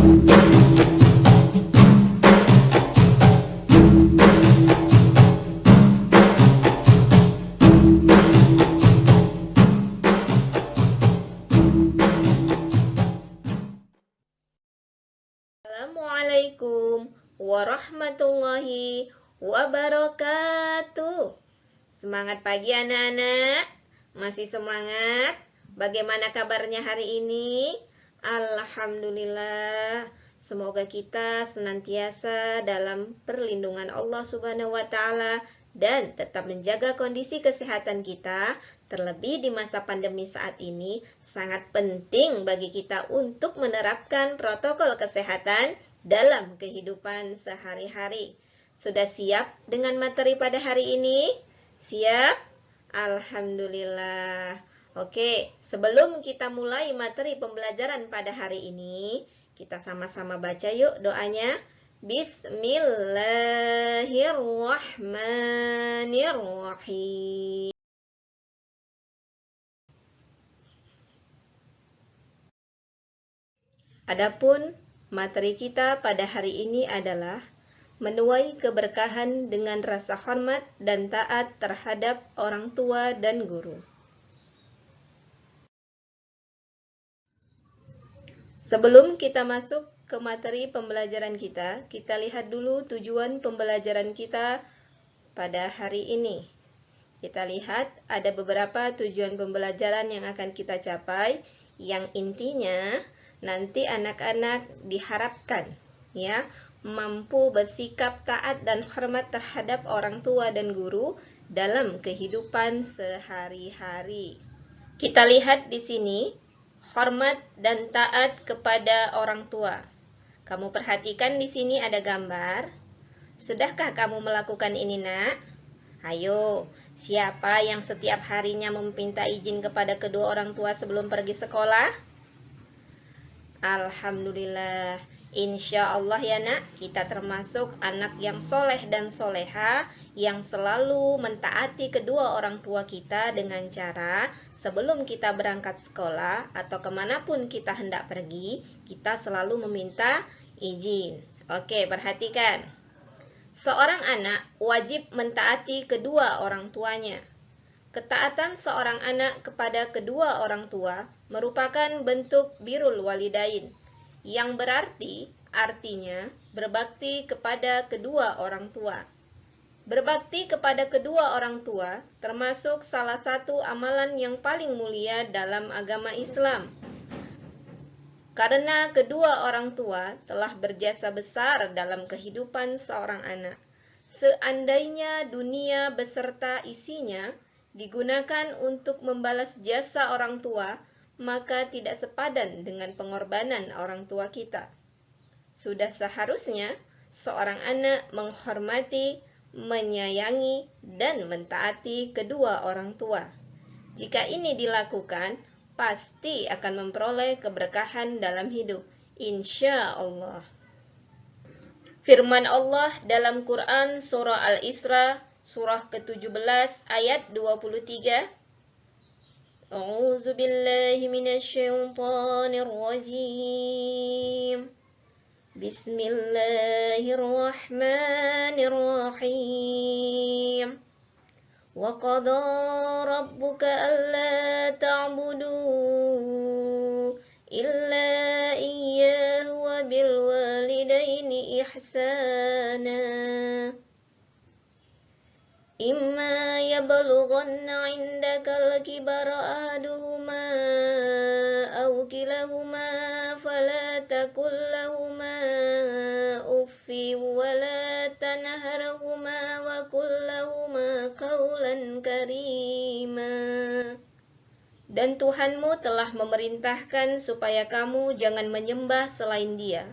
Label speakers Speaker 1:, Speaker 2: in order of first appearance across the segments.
Speaker 1: Assalamualaikum warahmatullahi wabarakatuh. Semangat pagi anak-anak. Masih semangat? Bagaimana kabarnya hari ini? Alhamdulillah. Semoga kita senantiasa dalam perlindungan Allah Subhanahu wa taala dan tetap menjaga kondisi kesehatan kita. Terlebih di masa pandemi saat ini, sangat penting bagi kita untuk menerapkan protokol kesehatan dalam kehidupan sehari-hari. Sudah siap dengan materi pada hari ini? Siap? Alhamdulillah. Oke, sebelum kita mulai materi pembelajaran pada hari ini, kita sama-sama baca yuk doanya. Bismillahirrahmanirrahim. Adapun materi kita pada hari ini adalah menuai keberkahan dengan rasa hormat dan taat terhadap orang tua dan guru. Sebelum kita masuk ke materi pembelajaran kita lihat dulu tujuan pembelajaran kita pada hari ini. Kita lihat ada beberapa tujuan pembelajaran yang akan kita capai, yang intinya nanti anak-anak diharapkan ya mampu bersikap taat dan hormat terhadap orang tua dan guru dalam kehidupan sehari-hari. Kita lihat di sini hormat dan taat kepada orang tua. Kamu perhatikan di sini ada gambar. Sudahkah kamu melakukan ini, Nak? Ayo, siapa yang setiap harinya meminta izin kepada kedua orang tua sebelum pergi sekolah? Alhamdulillah. Insya Allah ya nak, kita termasuk anak yang soleh dan soleha yang selalu mentaati kedua orang tua kita dengan cara sebelum kita berangkat sekolah atau kemanapun kita hendak pergi, kita selalu meminta izin. Oke, perhatikan. Seorang anak wajib mentaati kedua orang tuanya. Ketaatan seorang anak kepada kedua orang tua merupakan bentuk birrul walidain, yang artinya berbakti kepada kedua orang tua. Berbakti kepada kedua orang tua termasuk salah satu amalan yang paling mulia dalam agama Islam. Karena kedua orang tua telah berjasa besar dalam kehidupan seorang anak. Seandainya dunia beserta isinya digunakan untuk membalas jasa orang tua, maka tidak sepadan dengan pengorbanan orang tua kita. Sudah seharusnya seorang anak menghormati, menyayangi, dan mentaati kedua orang tua. Jika ini dilakukan, pasti akan memperoleh keberkahan dalam hidup, insya Allah. Firman Allah dalam Quran surah Al-Isra, surah ke-17 ayat 23. A'udzu billahi minasyaitonir rajim. Bismillahirrahmanirrahim. Wa qada rabbuka alla ta'budu illa iyyahu wa bil walidaini ihsana. Imma yablughanna 'indakal kibara ahaduhuma aw kilahuma fala taqul lahumā uffin wa la tanharhumā wa qul lahumā qawlan karīmā. Dan Tuhanmu telah memerintahkan supaya kamu jangan menyembah selain Dia,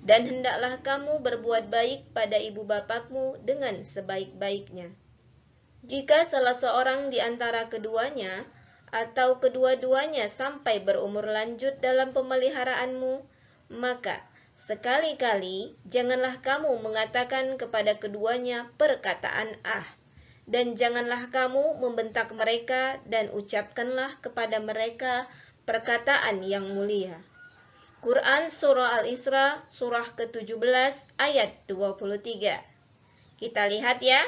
Speaker 1: dan hendaklah kamu berbuat baik pada ibu bapakmu dengan sebaik-baiknya. Jika salah seorang di antara keduanya atau kedua-duanya sampai berumur lanjut dalam pemeliharaanmu, maka sekali-kali janganlah kamu mengatakan kepada keduanya perkataan ah, dan janganlah kamu membentak mereka dan ucapkanlah kepada mereka perkataan yang mulia. Quran Surah Al-Isra, surah ke-17, ayat 23. Kita lihat ya,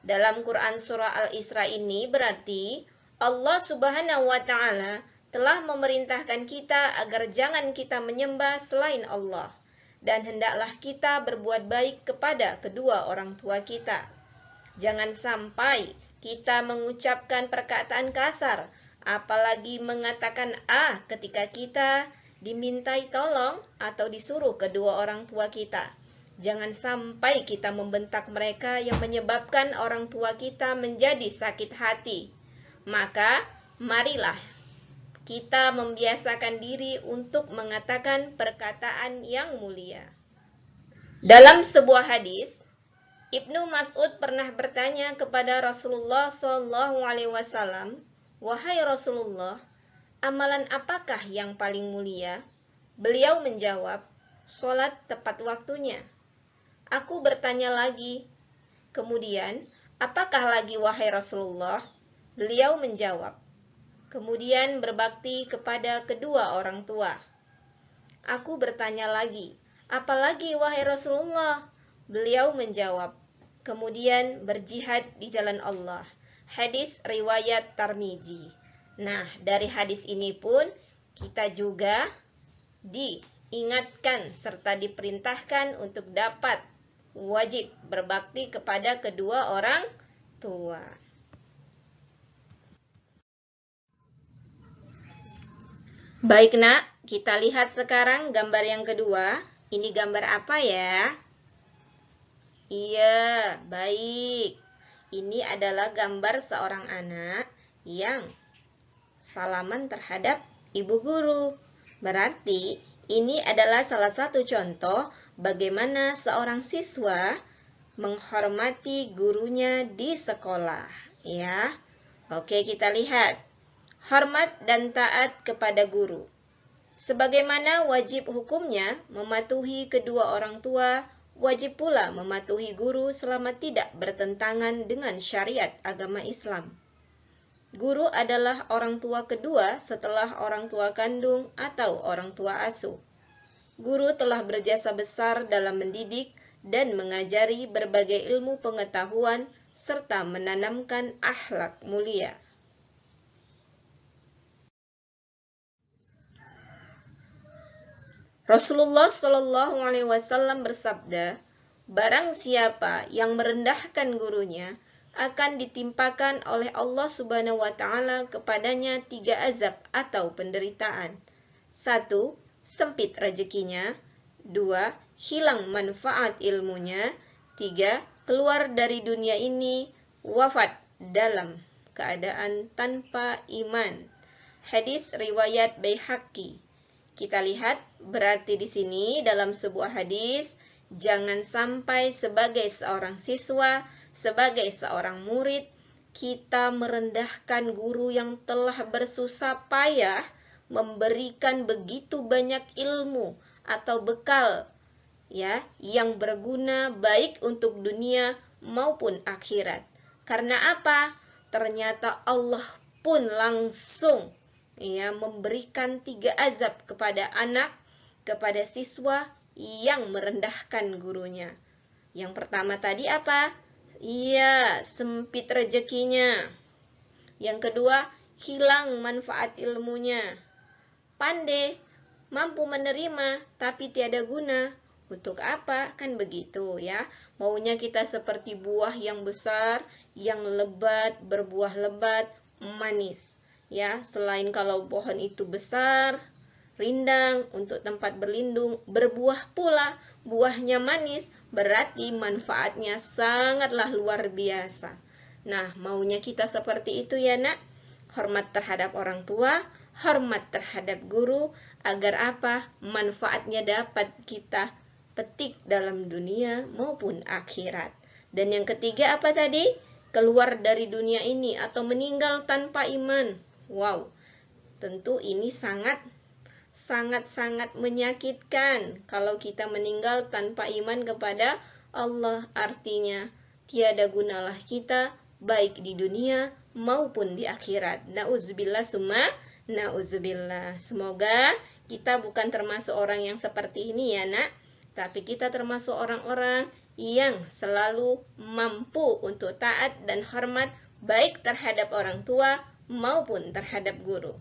Speaker 1: dalam Quran Surah Al-Isra ini berarti Allah Subhanahu wa Ta'ala telah memerintahkan kita agar jangan kita menyembah selain Allah, dan hendaklah kita berbuat baik kepada kedua orang tua kita. Jangan sampai kita mengucapkan perkataan kasar, apalagi mengatakan ketika kita dimintai tolong atau disuruh kedua orang tua kita. Jangan sampai kita membentak mereka yang menyebabkan orang tua kita menjadi sakit hati. Maka, marilah kita membiasakan diri untuk mengatakan perkataan yang mulia. Dalam sebuah hadis, Ibnu Mas'ud pernah bertanya kepada Rasulullah SAW, "Wahai Rasulullah, amalan apakah yang paling mulia?" Beliau menjawab, "Sholat tepat waktunya." Aku bertanya lagi, "Kemudian, apakah lagi wahai Rasulullah?" Beliau menjawab, "Kemudian berbakti kepada kedua orang tua." Aku bertanya lagi, "Apalagi wahai Rasulullah?" Beliau menjawab, "Kemudian berjihad di jalan Allah." Hadis riwayat Tirmizi. Nah, dari hadis ini pun kita juga diingatkan serta diperintahkan untuk dapat wajib berbakti kepada kedua orang tua. Baik nak, kita lihat sekarang gambar yang kedua. Ini gambar apa ya? Iya, baik. Ini adalah gambar seorang anak yang salaman terhadap ibu guru. Berarti ini adalah salah satu contoh bagaimana seorang siswa menghormati gurunya di sekolah. Ya, oke, kita lihat. Hormat dan taat kepada guru. Sebagaimana wajib hukumnya mematuhi kedua orang tua, wajib pula mematuhi guru selama tidak bertentangan dengan syariat agama Islam. Guru adalah orang tua kedua setelah orang tua kandung atau orang tua asuh. Guru telah berjasa besar dalam mendidik dan mengajari berbagai ilmu pengetahuan serta menanamkan akhlak mulia. Rasulullah SAW bersabda, "Barang siapa yang merendahkan gurunya akan ditimpakan oleh Allah Subhanahu wa Ta'ala kepadanya 3 azab atau penderitaan. 1. Sempit rezekinya. 2. Hilang manfaat ilmunya. 3. Keluar dari dunia ini wafat dalam keadaan tanpa iman." Hadis riwayat Baihaqi. Kita lihat, berarti di sini dalam sebuah hadis, jangan sampai sebagai seorang siswa, sebagai seorang murid, kita merendahkan guru yang telah bersusah payah memberikan begitu banyak ilmu atau bekal ya yang berguna baik untuk dunia maupun akhirat. Karena apa? Ternyata Allah pun langsung memberikan 3 azab kepada anak, kepada siswa yang merendahkan gurunya. Yang pertama tadi apa? Iya, sempit rezekinya. Yang kedua, hilang manfaat ilmunya. Pandai, mampu menerima, tapi tiada guna. Untuk apa? Kan begitu ya. Maunya kita seperti buah yang besar, yang lebat, berbuah lebat, manis. Ya, selain kalau pohon itu besar, rindang untuk tempat berlindung, berbuah pula, buahnya manis, berarti manfaatnya sangatlah luar biasa. Nah, maunya kita seperti itu ya nak. Hormat terhadap orang tua, hormat terhadap guru, agar apa? Manfaatnya dapat kita petik dalam dunia maupun akhirat. Dan yang ketiga apa tadi? Keluar dari dunia ini atau meninggal tanpa iman. Wow, tentu ini sangat menyakitkan kalau kita meninggal tanpa iman kepada Allah. Artinya tiada gunalah kita baik di dunia maupun di akhirat. Nauzubillah summa nauzubillah. Semoga Kita bukan termasuk orang yang seperti ini ya nak, tapi kita termasuk orang-orang yang selalu mampu untuk taat dan hormat baik terhadap orang tua maupun terhadap guru.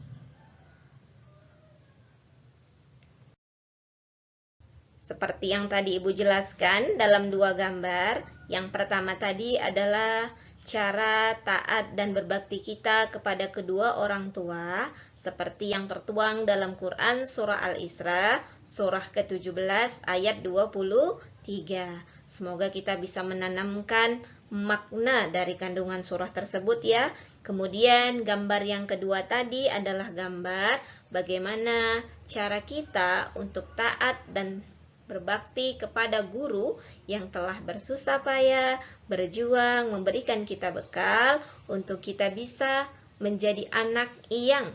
Speaker 1: Seperti yang tadi Ibu jelaskan dalam dua gambar, yang pertama tadi adalah cara taat dan berbakti kita kepada kedua orang tua, seperti yang tertuang dalam Quran Surah Al-Isra, surah ke-17 ayat 23. Semoga kita bisa menanamkan makna dari kandungan surah tersebut ya. Kemudian gambar yang kedua tadi adalah gambar bagaimana cara kita untuk taat dan berbakti kepada guru yang telah bersusah payah, berjuang, memberikan kita bekal untuk kita bisa menjadi anak yang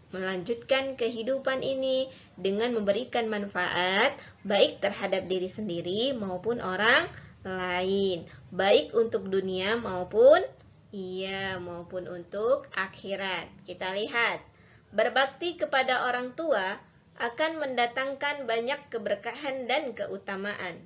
Speaker 1: melanjutkan kehidupan ini dengan memberikan manfaat baik terhadap diri sendiri maupun orang lain, baik untuk dunia maupun untuk akhirat. Kita lihat, berbakti kepada orang tua akan mendatangkan banyak keberkahan dan keutamaan.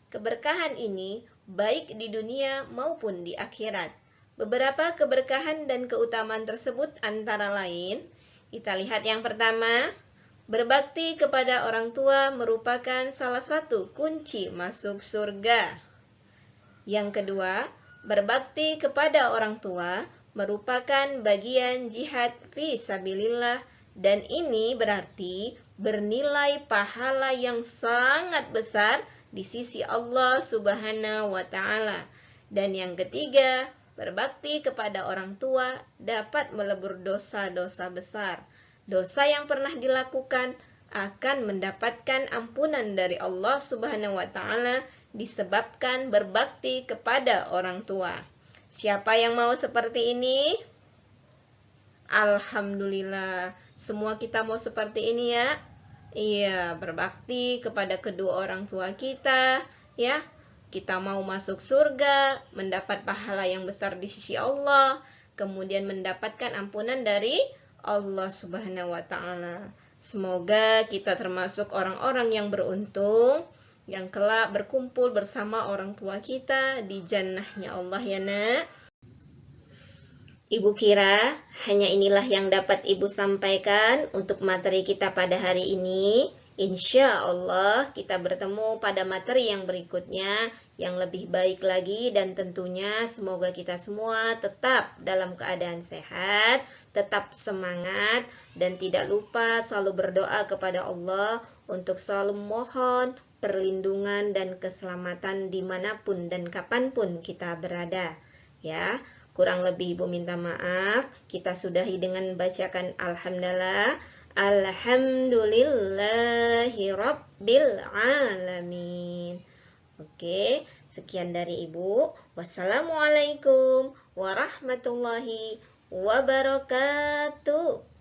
Speaker 1: Keberkahan ini baik di dunia maupun di akhirat. Beberapa keberkahan dan keutamaan tersebut antara lain, kita lihat yang pertama, berbakti kepada orang tua merupakan salah satu kunci masuk surga. Yang kedua, berbakti kepada orang tua merupakan bagian jihad fi sabilillah, dan ini berarti bernilai pahala yang sangat besar di sisi Allah Subhanahu wa Ta'ala. Dan yang ketiga, berbakti kepada orang tua dapat melebur dosa-dosa besar. Dosa yang pernah dilakukan akan mendapatkan ampunan dari Allah Subhanahu wa Ta'ala disebabkan berbakti kepada orang tua. Siapa yang mau seperti ini? Alhamdulillah, semua kita mau seperti ini ya. Iya, berbakti kepada kedua orang tua kita ya. Kita mau masuk surga, mendapat pahala yang besar di sisi Allah, kemudian mendapatkan ampunan dari Allah Subhanahu wa Ta'ala. Semoga kita termasuk orang-orang yang beruntung, yang kelak berkumpul bersama orang tua kita di jannahnya Allah ya nak. Ibu kira hanya inilah yang dapat Ibu sampaikan untuk materi kita pada hari ini. Insya Allah kita bertemu pada materi yang berikutnya yang lebih baik lagi, dan tentunya semoga kita semua tetap dalam keadaan sehat, tetap semangat, dan tidak lupa selalu berdoa kepada Allah untuk selalu mohon perlindungan dan keselamatan dimanapun dan kapanpun kita berada ya. Kurang lebih Ibu minta maaf. Kita sudahi dengan bacakan Alhamdulillah. Alhamdulillahi Rabbil Alamin. Oke, sekian dari Ibu. Wassalamualaikum warahmatullahi wabarakatuh.